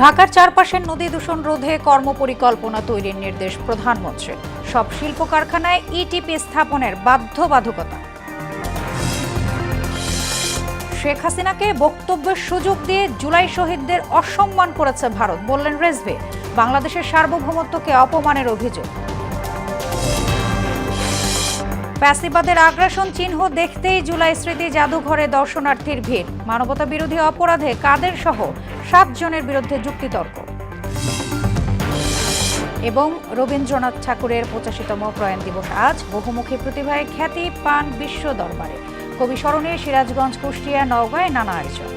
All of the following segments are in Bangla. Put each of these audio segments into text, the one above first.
ঢাকার চারপাশের নদী দূষণ রোধে কর্মপরিকল্পনা তৈরির নির্দেশ প্রধানমন্ত্রীর। সব শিল্প কারখানায় ইটিপি স্থাপনের বাধ্যবাধকতা। শেখ হাসিনাকে বক্তব্যের সুযোগ দিয়ে জুলাই শহীদদের অসম্মান করেছে ভারত, বললেন রেজভি। বাংলাদেশের সার্বভৌমত্বকে অপমানের অভিযোগ। ফ্যাসিবাদের আগ্রাসন চিহ্ন দেখতেই জুলাই স্মৃতি জাদুঘরে দর্শনার্থীর ভিড়। মানবতা বিরোধী অপরাধে কাদের সহ 7 জনের বিরুদ্ধে যুক্তিতর্ক। এবং রবীন্দ্রনাথ ঠাকুরের 85তম প্রয়াণ দিবস আজ। বহুমুখী প্রতিভায় খ্যাতি পান বিশ্ব দরবারে। কবি স্মরণে সিরাজগঞ্জ, কুষ্টিয়া, নওগাঁয় নানা আয়োজন।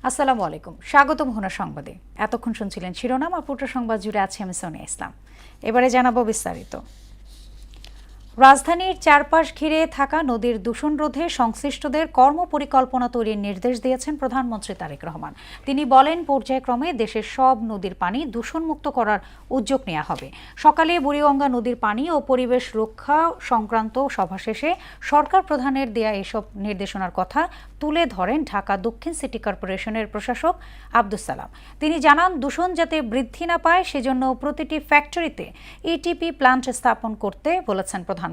আসসালামু আলাইকুম, স্বাগতম হোনা সংবাদে। এতক্ষণ শুনছিলেন শিরোনাম, আর পুরো সংবাদ জুড়ে আছে আমি সোনিয়া ইসলাম। এবারে জানাবো বিস্তারিত। রাজধানীর চারপাশ ঘিরে থাকা নদীর দূষণ রোধে সংশ্লিষ্টদের কর্মপরিকল্পনা তৈরির নির্দেশ দিয়েছেন প্রধানমন্ত্রী তারেক রহমান। তিনি বলেন, পর্যায়ক্রমে দেশের সব নদীর পানি দূষণমুক্ত করার উদ্যোগ নেওয়া হবে। সকালে বুড়িগঙ্গা নদীর পানি ও পরিবেশ রক্ষা সংক্রান্ত সভা শেষে সরকার প্রধানের দেয়া এসব নির্দেশনার কথা তুলে ধরেন ঢাকা দক্ষিণ সিটি কর্পোরেশনের প্রশাসক আব্দুস সালাম। তিনি জানান, দূষণ যাতে বৃদ্ধি না পায় সেজন্য প্রতিটি ফ্যাক্টরিতে ইটিপি প্ল্যান্ট স্থাপন করতে বলেছেন প্রধানমন্ত্রী।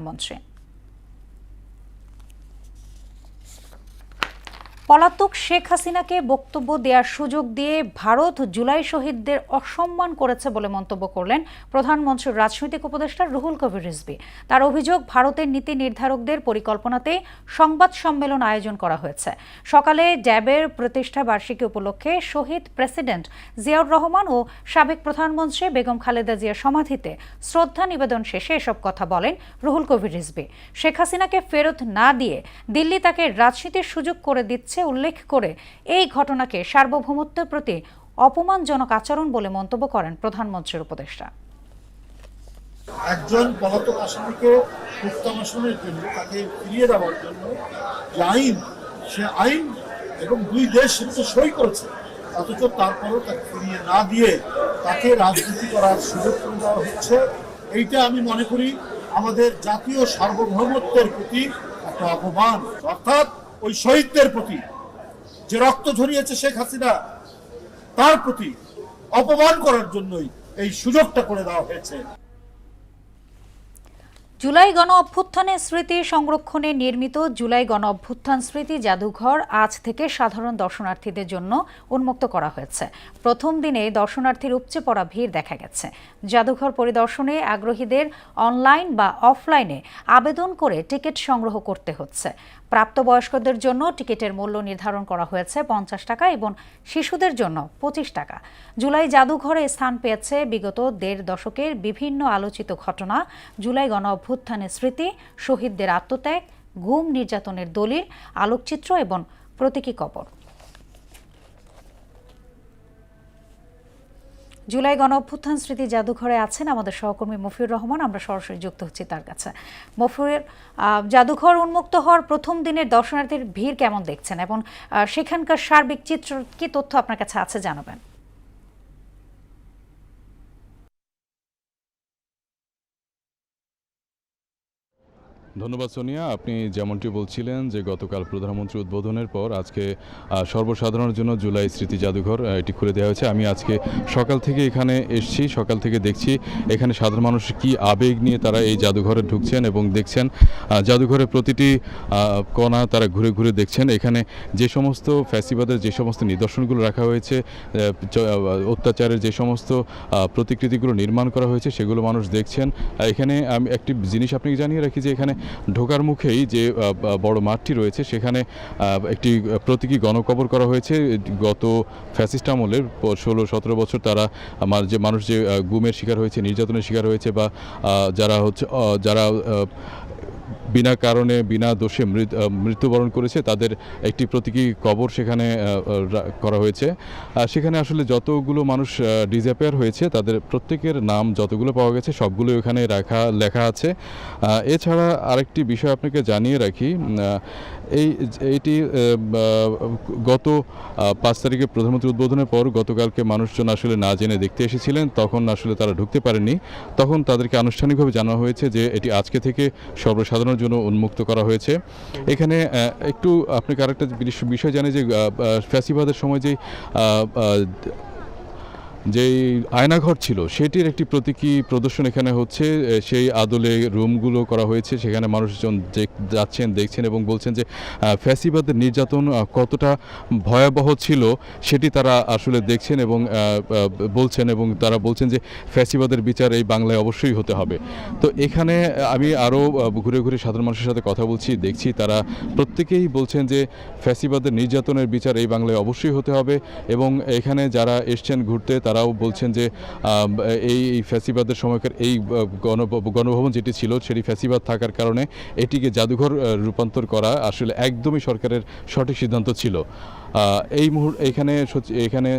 পলাতক শেখ হাসিনাকে বক্তব্য দেওয়ার সুযোগ দিয়ে ভারত জুলাই শহীদদের অসম্মান করেছে বলে মন্তব্য করলেন প্রধানমন্ত্রীর রাজনৈতিক উপদেষ্টা রুহুল কবির রিজভী। তার অভিযোগ, ভারতের নীতি নির্ধারকদের পরিকল্পনাতে সংবাদ সম্মেলন আয়োজন করা হয়েছে। সকালে ড্যাবের প্রতিষ্ঠা বার্ষিকী উপলক্ষে শহীদ প্রেসিডেন্ট জিয়াউর রহমান ও সাবেক প্রধানমন্ত্রী বেগম খালেদা জিয়ার সমাধিতে শ্রদ্ধা নিবেদন শেষে এসব কথা বলেন রুহুল কবির রিজভী। শেখ হাসিনাকে ফেরত না দিয়ে দিল্লি তাকে রাজনীতির সুযোগ করে দিচ্ছে উল্লেখ করে এই ঘটনাকে সার্বভৌমত্বের প্রতি অপমানজনক আচরণ বলে মন্তব্য করেন প্রধানমন্ত্রীর উপদেষ্টা। একজন পলাতক আসামিকে প্রত্যাবাসনের জন্য, তাকে ফিরিয়ে দেওয়ার জন্য যে আইন, সে আইন এবং 2 দেশ সেটা সই করেছে, অথচ তারপরেও তাকে ফিরিয়ে না দিয়ে তাকে রাজনীতি করার সুযোগ করে দেওয়া হচ্ছে। এইটা আমি মনে করি আমাদের জাতীয় সার্বভৌমত্বের প্রতি একটা অপমান, অর্থাৎ ওই শহীদদের প্রতি যে রক্ত ঝরিয়েছে শেখ হাসিনা, তার প্রতি অপমান করার জন্যই এই সুযোগটা করে দেওয়া হয়েছে। জুলাই গণ অভ্যুত্থানের স্মৃতি সংরক্ষণে নির্মিত জুলাই গণ অভ্যুত্থান স্মৃতি জাদুঘর আজ থেকে সাধারণ দর্শনার্থীদের জন্য উন্মুক্ত করা হয়েছে। প্রথম দিনে দর্শনার্থীর উপচে পড়া ভিড় দেখা গেছে। জাদুঘর পরিদর্শনে আগ্রহীদের অনলাইন বা অফলাইনে আবেদন করে টিকিট সংগ্রহ করতে হচ্ছে। প্রাপ্তবয়স্কদের জন্য টিকিটের মূল্য নির্ধারণ করা হয়েছে 50 টাকা এবং শিশুদের জন্য 25 টাকা। জুলাই জাদুঘরে স্থান পেয়েছে বিগত 1.5 দশকের বিভিন্ন আলোচিত ঘটনা, জুলাই গণ অভ্যুত্থানের স্মৃতি, শহীদদের আত্মত্যাগ, গুম নির্যাতনের দলিল, আলোকচিত্র এবং প্রতীকী কবর। জুলাই গণ অভ্যুত্থান স্মৃতি জাদুঘরে আছেন আমাদের সহকর্মী মফিউর রহমান। আমরা সরাসরি যুক্ত হচ্ছি তার কাছে। মফিউর, জাদুঘর উন্মুক্ত হওয়ার প্রথম দিনের দর্শনার্থীর ভিড় কেমন দেখছেন এবং সেখানকার সার্বিক চিত্র কি তথ্য আপনার কাছে আছে জানাবেন? ধন্যবাদ সোনিয়া। আপনি যেমনটি বলছিলেন যে গতকাল প্রধানমন্ত্রী উদ্বোধনের পর আজকে সর্বসাধারণের জন্য জুলাই স্মৃতি জাদুঘর এটি খুলে দেওয়া হয়েছে। আমি আজকে সকাল থেকে এখানে এসেছি, সকাল থেকে দেখছি এখানে সাধারণ মানুষ কি আবেগ নিয়ে তারা এই জাদুঘরে ঢুকছেন এবং দেখছেন জাদুঘরের প্রতিটি কণা তারা ঘুরে ঘুরে দেখছেন। এখানে যে সমস্ত ফ্যাসিবাদের যে সমস্ত নিদর্শনগুলো রাখা হয়েছে, অত্যাচারের যে সমস্ত প্রতিকৃতিগুলো নির্মাণ করা হয়েছে সেগুলো মানুষ দেখছেন। এখানে আমি একটি জিনিস আপনাকে জানিয়ে রাখি যে এখানে ঢোকার মুখেই যে বড় মাঠটি রয়েছে সেখানে একটি প্রতীকী গণকবর করা হয়েছে। গত ফ্যাসিস্ট আমলের 16-17 বছর তারা যে মানুষ যে গুমের শিকার হয়েছে, নির্যাতনের শিকার হয়েছে বা যারা বিনা কারণে বিনা দোষে মৃত্যুবরণ করেছে তাদের একটি প্রতীকী কবর সেখানে করা হয়েছে। সেখানে আসলে যতগুলো মানুষ ডিসঅ্যাপিয়ার হয়েছে তাদের প্রত্যেকের নাম যতগুলো পাওয়া গেছে সবগুলো ওখানে লেখা আছে। এছাড়া আরেকটি বিষয় আপনাকে জানিয়ে রাখি, এইটি গত 5 তারিখে প্রধানমন্ত্রী উদ্বোধনের পর গতকালকে মানুষজন আসলে না জেনে দেখতে এসেছিলেন, তখন আসলে তারা ঢুকতে পারেনি। তখন তাদেরকে আনুষ্ঠানিকভাবে জানানো হয়েছে যে এটি আজকে থেকে সর্বসাধারণের জন্য উন্মুক্ত করা হয়েছে। এখানে একটু আপনাকে আরেকটা বিষয় জানি যে ফ্যাসিবাদের সময় যেই আয়নাঘর ছিল সেটির একটি প্রতীকী প্রদর্শন এখানে হচ্ছে। সেই আদলে রুমগুলো করা হয়েছে, সেখানে মানুষজন যাচ্ছেন, দেখছেন এবং বলছেন যে ফ্যাসিবাদের নির্যাতন কতটা ভয়াবহ ছিল সেটি তারা আসলে দেখছেন এবং তারা বলছেন যে ফ্যাসিবাদের বিচার এই বাংলায় অবশ্যই হতে হবে। তো এখানে আমি আরও ঘুরে ঘুরে সাধারণ মানুষের সাথে কথা বলছি, দেখছি তারা প্রত্যেকেই বলছেন যে ফ্যাসিবাদের নির্যাতনের বিচার এই বাংলায় অবশ্যই হতে হবে। এবং এখানে যারা এসছেন ঘুরতে তারাও বলছেন যে এই ফ্যাসিবাদের সময়কার এই গণভবন যেটি ছিল সেটি ফ্যাসিবাদ থাকার কারণে এটিকে জাদুঘর রূপান্তর করা আসলে একদমই সরকারের সঠিক সিদ্ধান্ত ছিল। এখানে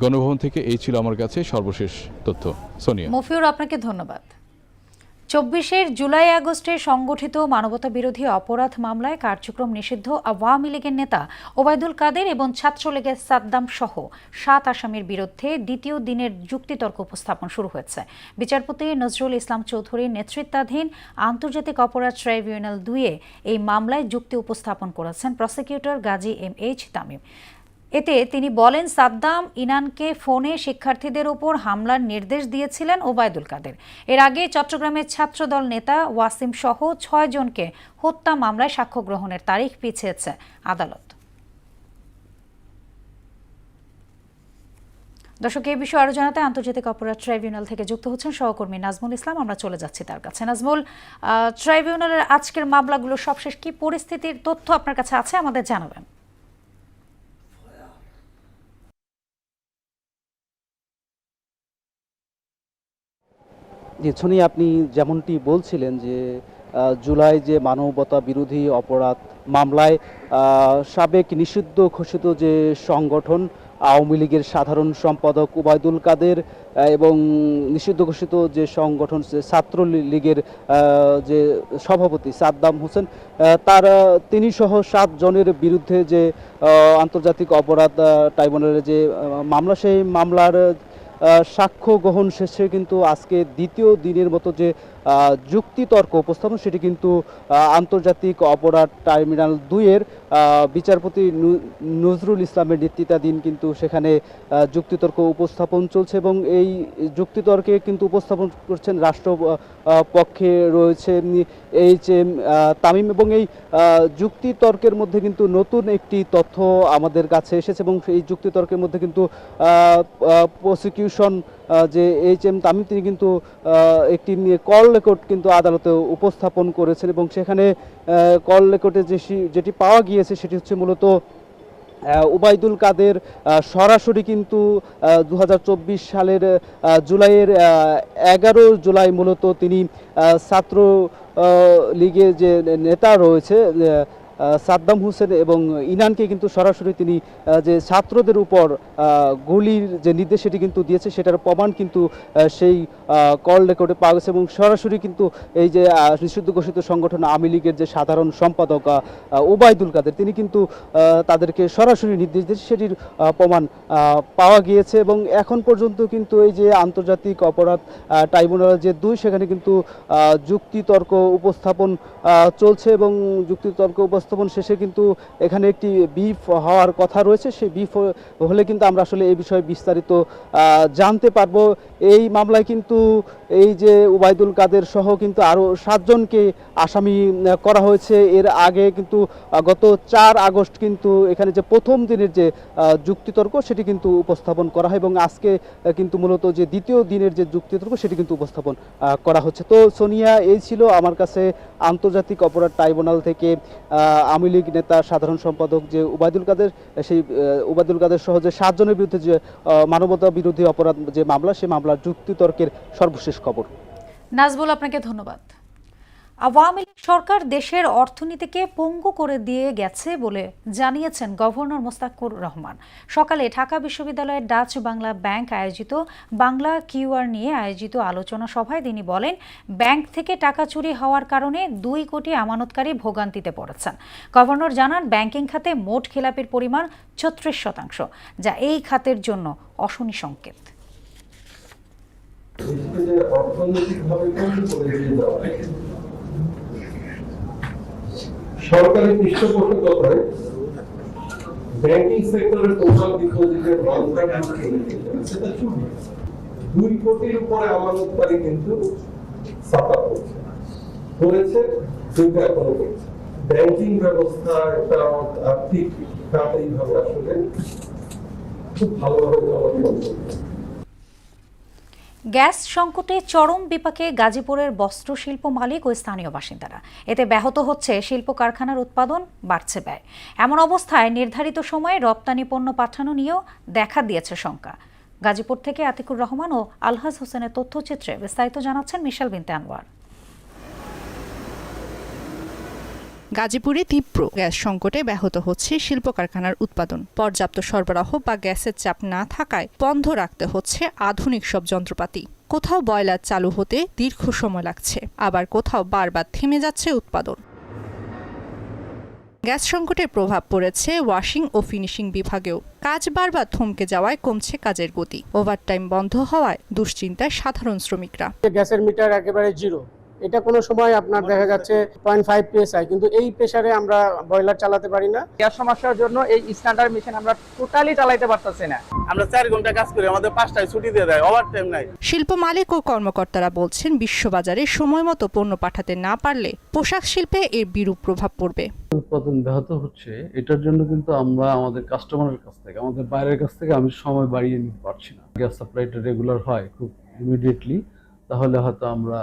গণভবন থেকে এই ছিল আমার কাছে সর্বশেষ তথ্য। সোনিয়া। মফিউর, আপনাকে ধন্যবাদ। 24 জুলাই আগস্টে সংগঠিত মানবতা বিরোধী অপরাধ মামলায় কার্যক্রম নিষিদ্ধ আওয়ামী লীগের নেতা ওবায়দুল কাদের এবং ছাত্রলীগের সাদ্দাম সহ 7 আসামির বিরুদ্ধে দ্বিতীয় দিনের যুক্তিতর্ক উপস্থাপন শুরু হয়েছে। বিচারপতি নজরুল ইসলাম চৌধুরীর নেতৃত্বাধীন আন্তর্জাতিক অপরাধ ট্রাইব্যুনাল 2-এ এই মামলায় যুক্তি উপস্থাপন করেছেন প্রসিকিউটর গাজী MH তামিম। এতে তিনি বলেন, সাদ্দাম ইনানকে ফোনে শিক্ষার্থীদের উপর হামলার নির্দেশ দিয়েছিলেন ওবায়দুল কাদের। এর আগে চট্টগ্রামের ছাত্রদল নেতা ওয়াসিম সহ 6 জনকে হত্যা মামলায় সাক্ষ্য গ্রহণের তারিখ পিছিয়েছে আদালত। দর্শক, এই বিষয়ে আরো জানাতে আন্তর্জাতিক অপরাধ ট্রাইব্যুনাল থেকে যুক্ত হচ্ছেন সহকর্মী নাজমুল ইসলাম। আমরা চলে যাচ্ছি তার কাছে। নাজমুল, ট্রাইব্যুনালের আজকের মামলাগুলো সবশেষ কি পরিস্থিতির তথ্য আপনার কাছে আছে, আমাদের জানাবেন। জি সোনিয়া, আপনি যেমনটি বলছিলেন যে জুলাই যে মানবতা বিরোধী অপরাধ মামলায় সাবেক নিষিদ্ধ ঘোষিত যে সংগঠন আওয়ামী লীগের সাধারণ সম্পাদক ওবায়দুল কাদের এবং নিষিদ্ধ ঘোষিত যে সংগঠন ছাত্রলীগের যে সভাপতি সাদ্দাম হোসেন, তিনি সহ 7 জনের বিরুদ্ধে যে আন্তর্জাতিক অপরাধ ট্রাইব্যুনালের যে মামলা, সেই মামলার সাক্ষ্য গ্রহণ শেষে কিন্তু আজকে দ্বিতীয় দিনের মতো যে যুক্তিতর্ক উপস্থাপন সেটি কিন্তু আন্তর্জাতিক অপরাধ ট্রাইব্যুনাল 2-এর বিচারপতি নজরুল ইসলামের নেতৃত্বাধীন কিন্তু সেখানে যুক্তিতর্ক উপস্থাপন চলছে এবং এই যুক্তিতর্কে কিন্তু উপস্থাপন করছেন রাষ্ট্র পক্ষে রয়েছে HM তামিম। এবং এই যুক্তিতর্কের মধ্যে কিন্তু নতুন একটি তথ্য আমাদের কাছে এসেছে এবং এই যুক্তিতর্কের মধ্যে কিন্তু প্রসিকিউশন যে HM তামিম তিনি কিন্তু একটি কল রেকর্ড কিন্তু আদালতে উপস্থাপন করেছেন এবং সেখানে কল রেকর্ডে যেটি পাওয়া গিয়েছে সেটি হচ্ছে মূলত ওবায়দুল কাদের সরাসরি কিন্তু 2024 সালের জুলাইয়ের 11 জুলাই মূলত তিনি ছাত্র লীগের যে নেতা রয়েছে সাদ্দাম হোসেন এবং ইনানকে কিন্তু সরাসরি তিনি যে ছাত্রদের উপর গুলির যে নির্দেশ সেটি কিন্তু দিয়েছে, সেটার প্রমাণ কিন্তু সেই কল রেকর্ডে পাওয়া গেছে এবং সরাসরি কিন্তু এই যে নিষিদ্ধ ঘোষিত সংগঠন আওয়ামী লীগের যে সাধারণ সম্পাদক ওবায়দুল কাদের তিনি কিন্তু তাদেরকে সরাসরি নির্দেশ দিয়েছে, সেটির প্রমাণ পাওয়া গিয়েছে। এবং এখন পর্যন্ত কিন্তু এই যে আন্তর্জাতিক অপরাধ ট্রাইব্যুনাল যে 2 সেখানে কিন্তু যুক্তিতর্ক উপস্থাপন চলছে এবং যুক্তিতর্ক উপস্থাপন শেষে কিন্তু এখানে একটি বিফ হওয়ার কথা রয়েছে। সেই বিফ হলে কিন্তু আমরা আসলে এই বিষয়ে বিস্তারিত জানতে পারবো। এই মামলায় কিন্তু এই যে ওবায়দুল কাদের সহ কিন্তু আরও 7 জনকে আসামি করা হয়েছে। এর আগে কিন্তু গত 4 আগস্ট কিন্তু এখানে যে প্রথম দিনের যে যুক্তিতর্ক সেটি কিন্তু উপস্থাপন করা হয় এবং আজকে কিন্তু মূলত যে দ্বিতীয় দিনের যে যুক্তিতর্ক সেটি কিন্তু উপস্থাপন করা হচ্ছে। তো সোনিয়া, এই ছিল আমার কাছে আন্তর্জাতিক অপরাধ ট্রাইব্যুনাল থেকে আওয়ামী লীগ নেতা সাধারণ সম্পাদক যে ওবায়দুল কাদের, সেই ওবায়দুল কাদের সহ যে 7 জনের বিরুদ্ধে যে মানবতা বিরোধী অপরাধ যে মামলা, সেই মামলার যুক্তিতর্কের সর্বশেষ খবর। নাজমুল, আপনাকে ধন্যবাদ। আওয়ামী লীগ সরকার দেশের অর্থনীতিকে পঙ্গু করে দিয়ে গেছে বলে জানিয়েছেন গভর্নর মোস্তাকুর রহমান। সকালে ঢাকা বিশ্ববিদ্যালয়ের ডাচ বাংলা ব্যাংক আয়োজিত বাংলা কিউআর নিয়ে আয়োজিত আলোচনা সভায় তিনি বলেন, ব্যাংক থেকে টাকা চুরি হওয়ার কারণে 2 কোটি আমানতকারী ভোগান্তিতে পড়েছেন। গভর্নর জানান, ব্যাংকিং খাতে মোট খেলাপির পরিমাণ 36%, যা এই খাতের জন্য অশনি সংকেত। সরকারি পৃষ্ঠপোষকতায় ব্যাংকিং সেক্টরের টোটাল ডিপোজিটের সেটা 2 কোটির উপরে আমানতকারী কিন্তু সাফার করেছে, কিন্তু এখনো করছে। ব্যাংকিং ব্যবস্থা একটা আর্থিক খাত এইভাবে আসলে খুব ভালোভাবে চলাচল করছে। গ্যাস সংকটে চরম বিপাকে গাজীপুরের বস্ত্রশিল্প মালিক ও স্থানীয় বাসিন্দারা। এতে ব্যাহত হচ্ছে শিল্প কারখানার উৎপাদন, বাড়ছে ব্যয়। এমন অবস্থায় নির্ধারিত সময়ে রপ্তানি পণ্য পাঠানো নিয়েও দেখা দিয়েছে শঙ্কা। গাজীপুর থেকে আতিকুর রহমান ও আলহাজ হোসেনের তথ্যচিত্রে বিস্তারিত জানাচ্ছেন মিশাল বিনতে আনোয়ার। গাজীপুরে তীব্র গ্যাস সংকটে ব্যাহত হচ্ছে শিল্প কারখানার উৎপাদন। পর্যাপ্ত সরবরাহ বা গ্যাসের চাপ না থাকায় বন্ধ রাখতে হচ্ছে আধুনিক সব যন্ত্রপাতি। কোথাও বয়লার চালু হতে দীর্ঘ সময় লাগছে, আবার কোথাও বারবার থেমে যাচ্ছে উৎপাদন। গ্যাস সংকটের প্রভাব পড়েছে ওয়াশিং ও ফিনিশিং বিভাগেও। কাজ বারবার থমকে যাওয়ায় কমছে কাজের গতি। ওভারটাইম বন্ধ হওয়ায় দুশ্চিন্তায় সাধারণ শ্রমিকরা। গ্যাসের মিটার একেবারে 0, এটা কোনো সময় আপনার দেখা যাচ্ছে 0.5 PSI, কিন্তু এই প্রেসারে আমরা বয়লার চালাতে পারি না। গ্যাস সমস্যার জন্য এই স্ট্যান্ডার্ড মেশিন আমরা টোটালি চালাতে পারতেছি না। আমরা 4 ঘন্টা কাজ করি, আমাদের 5টায় ছুটি দিয়ে দেয়, ওভারটাইম নাই। শিল্প মালিক ও কর্মকর্তারা বলছেন, বিশ্ববাজারে সময় মতো পণ্য পাঠাতে না পারলে পোশাক শিল্পে এর বিরূপ প্রভাব পড়বে। উৎপাদন ব্যাহত হচ্ছে, এটার জন্য কিন্তু আমরা আমাদের কাস্টমারের কাছ থেকে, আমাদের বাইরের কাছ থেকে আমি সময় বাড়িয়ে নিতে পারছি না। গ্যাস সাপ্লাইটা রেগুলার হয় খুব ইমিডিয়েটলি, তাহলে হয়তো আমরা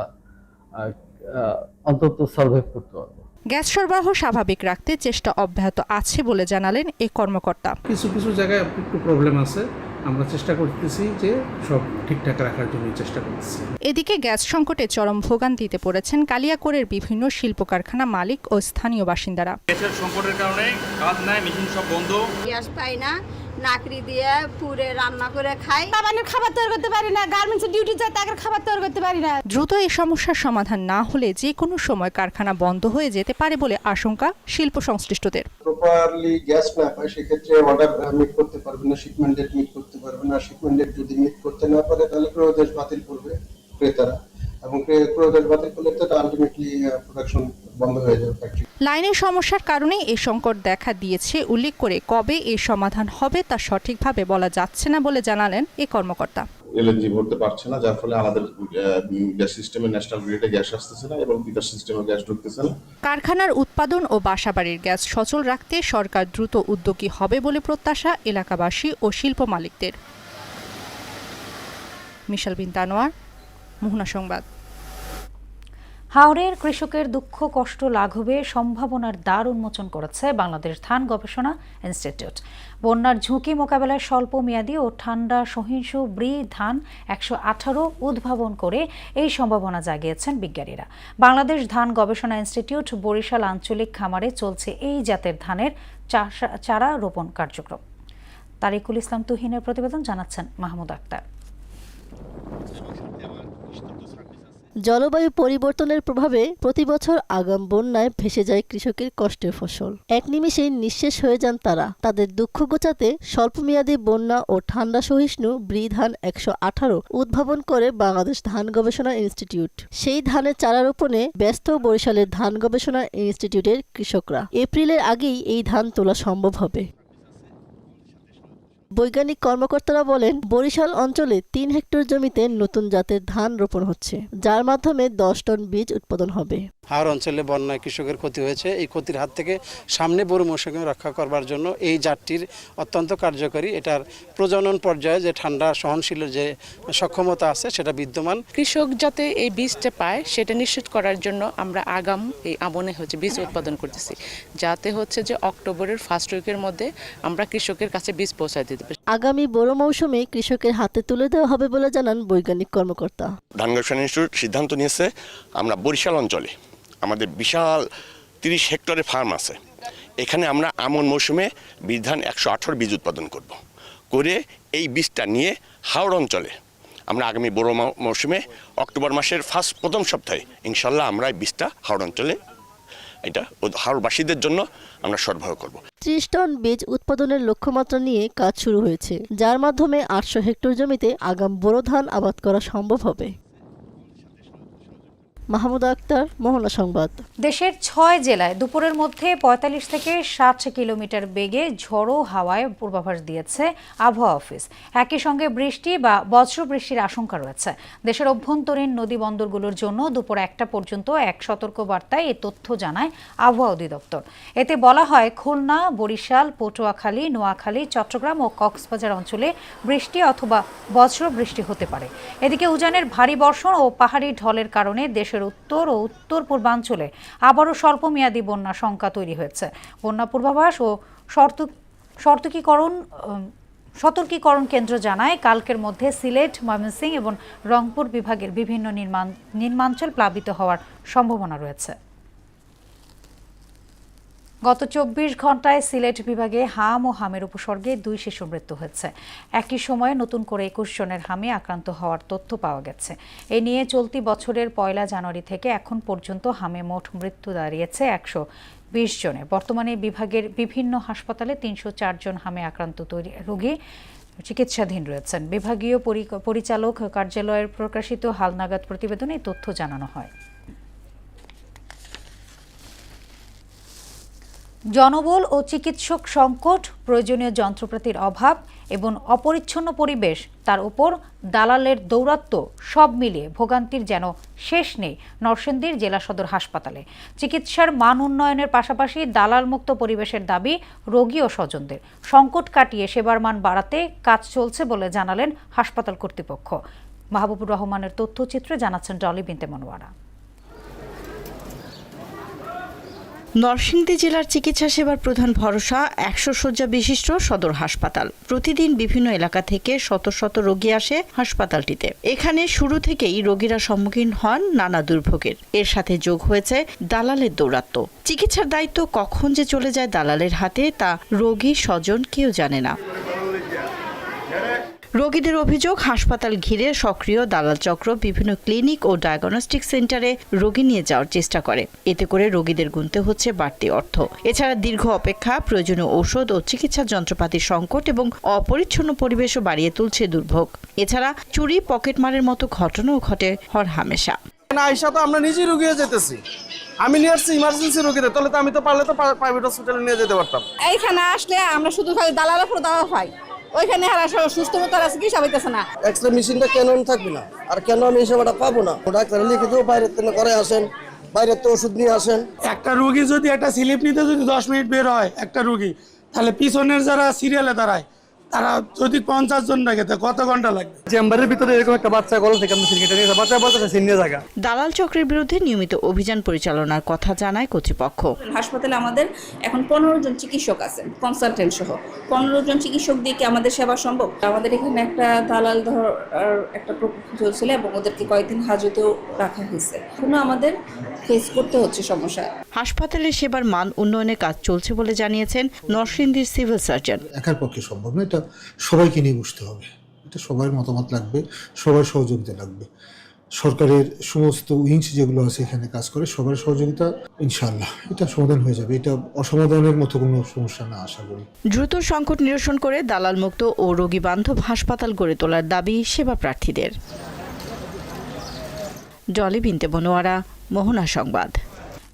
অন্তত সার্ভাইভ করতে পারবো। গ্যাস সরবরাহ স্বাভাবিক রাখতে চেষ্টা অব্যাহত আছে বলে জানালেন এই কর্মকর্তা। কিছু কিছু জায়গায় একটু প্রবলেম আছে, আমরা চেষ্টা করতেছি যে সব ঠিকঠাক রাখার জন্য চেষ্টা করতেছি। এদিকে গ্যাস সংকটে চরম ভোগান্তিতে পড়েছেন কালিয়াকৈরের বিভিন্ন শিল্প কারখানা মালিক ও স্থানীয় বাসিন্দারা। গ্যাসের সংকটের কারণে কাজ নাই, মেশিন সব বন্ধ। গ্যাস পাই না, নাকড়ি দিয়ে পুরে রান্না করে খাই। বাবানের খাবার তৈরি করতে পারি না, গার্মেন্টসে ডিউটি যায় তাদের খাবার তৈরি করতে পারি না। দ্রুত এই সমস্যার সমাধান না হলে যে কোনো সময় কারখানা বন্ধ হয়ে যেতে পারে বলে আশঙ্কা শিল্প সংশ্লিষ্টদের। প্রপারলি গ্যাস না পায়, সেক্ষেত্রে অর্ডার মিট করতে পারবে না, শিপমেন্ট ডেট মিট করতে পারবে না। শিপমেন্ট ডেট যদি মিট করতে না পারে, তাহলে ক্রয়োদেশ বাতিল করবে ক্রেতারা, এবং ক্রয়োদেশ বাতিল করলে তো আলটিমেটলি প্রোডাকশন বন্ধ হয়ে যাবে ফ্যাক্টরি। লাইনের সমস্যার কারণেই এই সংকট দেখা দিয়েছে উল্লেখ করে কবে এর সমাধান হবে তা সঠিকভাবে বলা যাচ্ছে না বলে জানালেন এই কর্মকর্তা। এলএনজি ভরতে পারছে না, যার ফলে আমাদের গ্যাস সিস্টেমে, ন্যাশনাল গ্রিডে গ্যাস আসতেছে না এবং বিকাশ সিস্টেমে গ্যাস ঢুকতেছে না। কারখানার উৎপাদন ও বাসাবাড়ির গ্যাস সচল রাখতে সরকার দ্রুত উদ্যোগী হবে বলে প্রত্যাশা এলাকাবাসী ও শিল্প মালিকদের। মিশাল বিনতে আনোয়ার, মোহনা সংবাদ। হাওরের কৃষকের দুঃখ কষ্ট লাঘবে সম্ভাবনার দ্বার উন্মোচন করেছে বাংলাদেশ ধান গবেষণা ইনস্টিটিউট। বন্যার ঝুঁকি মোকাবেলায় স্বল্প মেয়াদী ও ঠান্ডা সহিষ্ণু ব্রি ধান 118 উদ্ভাবন করে এই সম্ভাবনা জাগিয়েছেন বিজ্ঞানীরা। বাংলাদেশ ধান গবেষণা ইনস্টিটিউট বরিশাল আঞ্চলিক খামারে চলছে এই জাতের ধানের চারা রোপণ কার্যক্রম। তারিকুল ইসলাম তুহিনের প্রতিবেদন, জানাচ্ছেন মাহমুদ আক্তার। জলবায়ু পরিবর্তনের প্রভাবে প্রতি বছর আগাম বন্যায় ভেসে যায় কৃষকের কষ্টের ফসল। এক নিমেষেই নিঃশেষ হয়ে যান তারা। তাদের দুঃখ ঘোচাতে স্বল্পমেয়াদী বন্যা ও ঠান্ডা সহিষ্ণু ব্রি ধান 118 উদ্ভাবন করে বাংলাদেশ ধান গবেষণা ইনস্টিটিউট। সেই ধানের চারা রোপণে ব্যস্ত বরিশালের ধান গবেষণা ইনস্টিটিউটের কৃষকরা। এপ্রিলের আগেই এই ধান তোলা সম্ভব হবে। বৈজ্ঞানিক কর্মকর্তারা বলেন, বরিশাল অঞ্চলে 3 হেক্টর জমিতে নতুন জাতের ধান রোপণ হচ্ছে, যার মাধ্যমে 10 টন বীজ উৎপাদন হবে। হাওর অঞ্চলে বন্যায় কৃষকের ক্ষতি হয়েছে। এই ক্ষতির হাত থেকে সামনে বড় মৌসুমে রক্ষা করবার জন্য এই জাতটির অত্যন্ত কার্যকরী। এটার প্রজনন পর্যায়ে যে ঠান্ডা সহনশীলের যে সক্ষমতা আছে সেটা বিদ্যমান। কৃষক যাতে এই বীজটা পায় সেটা নিশ্চিত করার জন্য আমরা আগাম এই আমনে বীজ উৎপাদন করতেছি, যাতে যে অক্টোবরের ফার্স্ট উইকের মধ্যে আমরা কৃষকের কাছে বীজ পৌঁছায় দিতে পারি। আগামী বড় মৌসুমে কৃষকের হাতে তুলে দেওয়া হবে বলে জানান বৈজ্ঞানিক কর্মকর্তা। ধান গবেষণা ইনস্টিটিউট সিদ্ধান্ত নিয়েছে আমরা বরিশাল অঞ্চলে আমাদের বিশাল 30 হেক্টরের ফার্ম আছে। এখানে আমরা আমন মৌসুমে বীজ ধান 118 বীজ উৎপাদন করব, করে এই বীজটা নিয়ে হাওড় অঞ্চলে আমরা আগামী বড় মৌসুমে অক্টোবর মাসের প্রথম সপ্তাহে ইনশাল্লাহ আমরা এই বীজটা হাওড় অঞ্চলে এটা হাওড়বাসীদের জন্য আমরা সরবরাহ করব। 30 টন বীজ উৎপাদনের লক্ষ্যমাত্রা নিয়ে কাজ শুরু হয়েছে, যার মাধ্যমে 800 হেক্টর জমিতে আগাম বোরো ধান আবাদ করা সম্ভব হবে। মাহমুদা আক্তার, মোহনা সংবাদ। দেশের 6 জেলায় দুপুরের মধ্যে 45 থেকে 60 কিলোমিটার বেগে ঝোড়ো হাওয়ায় পূর্বাভাস দিয়েছে আবহাওয়া অফিস। একই সঙ্গে বৃষ্টি বা বজ্রবৃষ্টির আশঙ্কা রয়েছে। দেশের অভ্যন্তরীণ নদী বন্দরগুলোর জন্য দুপুর 1টা পর্যন্ত এক সতর্কবার্তায় এ তথ্য জানায় আবহাওয়া অধিদপ্তর। এতে বলা হয়, খুলনা, বরিশাল, পটুয়াখালী, নোয়াখালী, চট্টগ্রাম ও কক্সবাজার অঞ্চলে বৃষ্টি অথবা বজ্রবৃষ্টি হতে পারে। এদিকে উজানের ভারী বর্ষণ ও পাহাড়ি ঢলের কারণে দেশের উত্তর ও উত্তর পূর্বাঞ্চলে আবারও স্বল্পমেয়াদী বন্যা শঙ্কা তৈরি হয়েছে। বন্যা পূর্বাভাস ও সতর্কীকরণ কেন্দ্র জানায়, কালকের মধ্যে সিলেট, ময়মনসিংহ এবং রংপুর বিভাগের বিভিন্ন নিম্নাঞ্চল প্লাবিত হওয়ার সম্ভাবনা রয়েছে। গত 24 ঘন্টায় সিলেট বিভাগে হাম ও হামের উপসর্গে 2 শিশুর মৃত্যু হয়েছে। একই সময়ে নতুন করে 21 জনের হামে আক্রান্ত হওয়ার তথ্য পাওয়া গেছে। এ নিয়ে চলতি বছরের 1 জানুয়ারি থেকে এখন পর্যন্ত হামে মোট মৃত্যু দাঁড়িয়েছে 120 জনে। বর্তমানে বিভাগের বিভিন্ন হাসপাতালে 304 জন হামে আক্রান্ত রোগী চিকিৎসাধীন রয়েছেন। বিভাগীয় পরিচালক কার্যালয়ের প্রকাশিত হালনাগাদ প্রতিবেদনে এই তথ্য জানানো হয়। জনবল ও চিকিৎসক সংকট, প্রয়োজনীয় যন্ত্রপাতির অভাব এবং অপরিচ্ছন্ন পরিবেশ, তার উপর দালালের দৌরাত্ম্য, সব মিলিয়ে ভোগান্তির যেন শেষ নেই নরসিংদীর জেলা সদর হাসপাতালে। চিকিৎসার মান উন্নয়নের পাশাপাশি দালালমুক্ত পরিবেশের দাবি রোগী ও স্বজনদের। সংকট কাটিয়ে সেবার মান বাড়াতে কাজ চলছে বলে জানালেন হাসপাতাল কর্তৃপক্ষ। মাহবুবুর রহমানের তথ্যচিত্রে জানাচ্ছেন ডলি বিনতে মনোয়ারা। নরসিংদী জেলার চিকিৎসা সেবার প্রধান ভরসা 100 শয্যা বিশিষ্ট সদর হাসপাতাল। প্রতিদিন বিভিন্ন এলাকা থেকে শত শত রোগী আসে হাসপাতালটিতে। এখানে শুরু থেকেই রোগীরা সম্মুখীন হন নানা দুর্ভোগের। এর সাথে যোগ হয়েছে দালালের দৌরাত্ম্য। চিকিৎসার দায়িত্ব কখন যে চলে যায় দালালের হাতে, তা রোগী স্বজন কেউ জানে না। রোগীদের অভিযোগ, হাসপাতাল ঘিরে সক্রিয় দালাল চক্র বিভিন্ন ক্লিনিক ও ডায়াগনস্টিক সেন্টারে রোগী নিয়ে যাওয়ার চেষ্টা করে। এতে করে রোগীদের গুনতে হচ্ছে বাড়তি অর্থ। এছাড়া দীর্ঘ অপেক্ষা, প্রয়োজনীয় ঔষধ ও চিকিৎসা যন্ত্রপাতির সংকট এবং অপরিচ্ছন্ন পরিবেশও বাড়িয়ে তুলছে দুর্ভোগ। এছাড়া চুরি, পকেটমারের মতো ঘটনাও ঘটে হরহামেশা। আইসা তো আমরা নিজেই রোগী হয়ে যেতেছি। আমি নিয়ে আসছি ইমার্জেন্সি রোগীদের, তাহলে তো আমি তো পারলে তো প্রাইভেট হসপিটালে নিয়ে যেতে পারতাম। এইখানে আসলে আমরা শুধু খালি দালালের উপর দালাল হয়, ওইখানে সুস্থ মতো চিকিৎসা হইতেছে না। এক্সরে মেশিনটা কেন থাকবে না, আর কেন আমি এই সেবাটা পাবো না? ডাক্তার লিখে দেবো, বাইরের থেকে করে আসেন, বাইরের তো ওষুধ নিয়ে আসেন। একটা রোগী যদি একটা স্লিপ নিতে যদি 10 মিনিট বের হয় একটা রোগী, তাহলে পিছনের যারা সিরিয়ালে দাঁড়ায় তারা যদি 50 জন লাগে কত ঘন্টা লাগবে? চেম্বারের ভিতরে এরকম একটা বাচ্চা গলা থেকে আমরা সিনকেটা নিয়ে বাচ্চা বলতে সিনিয়ে জায়গা। দালাল চক্রের বিরুদ্ধে নিয়মিত অভিযান পরিচালনার কথা জানায় কর্তৃপক্ষ। হাসপাতালে আমাদের এখন 15 জন চিকিৎসক আছেন, কনসালটেন্ট সহ 15 জন চিকিৎসক দিয়ে কি আমাদের সেবা সম্ভব? আমাদের এখানে একটা দালাল একটা প্রকল্প চলছিল এবং ওদেরকে কয়েকদিন হাজতেও রাখা হয়েছে। এখনো আমাদের ফেস করতে হচ্ছে সমস্যা। হাসপাতালের সেবার মান উন্নয়নের কাজ চলছে বলে জানিয়েছেন নরসিংদীর সিভিল সার্জন। একার পক্ষে সম্ভব না, এটা সবাইকে নিয়ে বুঝতে হবে। এটা সবার মতামত লাগবে, সবার সহযোগিতা লাগবে। সরকারের সমস্ত উইংস যেগুলো আছে এখানে কাজ করে, সবার সহযোগিতা, ইনশাআল্লাহ এটা সমাধান হয়ে যাবে। এটা অসমাধানের মতো কোনো সমস্যা না আশা করি। দ্রুত সংকট নিরসন করে দালাল মুক্ত ও রোগী বান্ধব হাসপাতাল গড়ে তোলার দাবি সেবা প্রার্থীদের। ডলি বিনতে মনোয়ারা, মোহনা সংবাদ।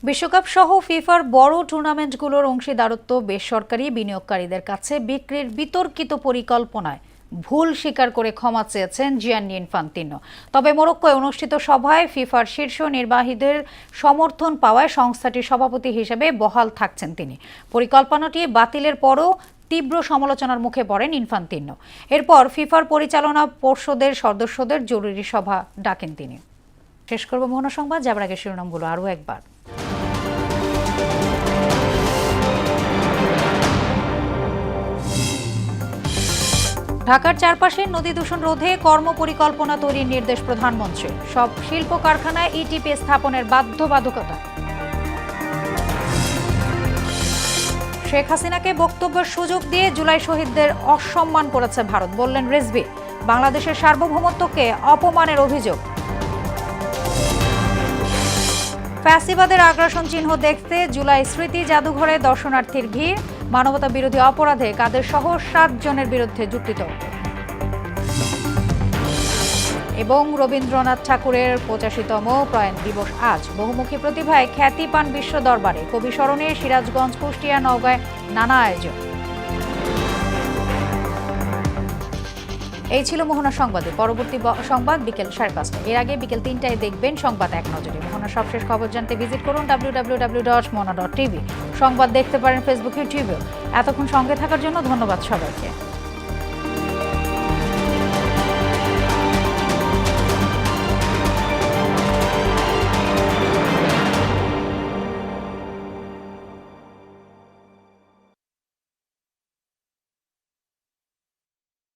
বিশ্বকাপ সহ ফিফার বড় টুর্নামেন্টগুলোর অংশীদারত্ব বেসরকারি বিনিয়োগকারীদের কাছে বিক্রির বিতর্কিত পরিকল্পনায় ভুল স্বীকার করে ক্ষমা চেয়েছেন জিয়ান্নি ইনফান্তিনো। তবে মরক্কোয় অনুষ্ঠিত সভায় ফিফার শীর্ষ নির্বাহীদের সমর্থন পাওয়ায় সংস্থাটির সভাপতি হিসেবে বহাল থাকছেন তিনি। পরিকল্পনাটি বাতিলের পরও তীব্র সমালোচনার মুখে পড়েন ইনফান্তিনো। এরপর ফিফার পরিচালনা পর্ষদের সদস্যদের জরুরি সভা ডাকেন তিনি। শেষ করব মোহনা সংবাদ, যাবার আগে শিরোনামগুলো আরও একবার। ঢাকার চারপাশে নদী দূষণ রোধে কর্মপরিকল্পনা তৈরির নির্দেশ প্রধানমন্ত্রীর। সব শিল্প কারখানায় ইটিপি স্থাপনের বাধ্যবাধকতা। শেখ হাসিনাকে বক্তব্যের সুযোগ দিয়ে জুলাই শহীদদের অসম্মান করেছে ভারত, বললেন রিজভী। বাংলাদেশের সার্বভৌমত্বকে অপমানের অভিযোগ। ফ্যাসিবাদের আগ্রাসন চিহ্ন দেখতে জুলাই স্মৃতি জাদুঘরে দর্শনার্থীর ভিড়। মানবতা বিরোধী অপরাধে কাদের সহ 7 জনের বিরুদ্ধে যুক্তিতর্ক। এবং রবীন্দ্রনাথ ঠাকুরের 85তম প্রয়াণ দিবস আজ। বহুমুখী প্রতিভায় খ্যাতি পান বিশ্ব দরবারে। কবি স্মরণে সিরাজগঞ্জ, কুষ্টিয়া, নওগাঁয় নানা আয়োজন। এই ছিল মোহনা সংবাদে। পরবর্তী সংবাদ বিকেল 5:30। এর আগে বিকেল 3টায় দেখবেন সংবাদ এক নজরে। মোহনার সবশেষ খবর জানতে ভিজিট করুন www.mona.tv। সংবাদ দেখতে পারেন ফেসবুক, ইউটিউবেও। এতক্ষণ সঙ্গে থাকার জন্য ধন্যবাদ সবাইকে।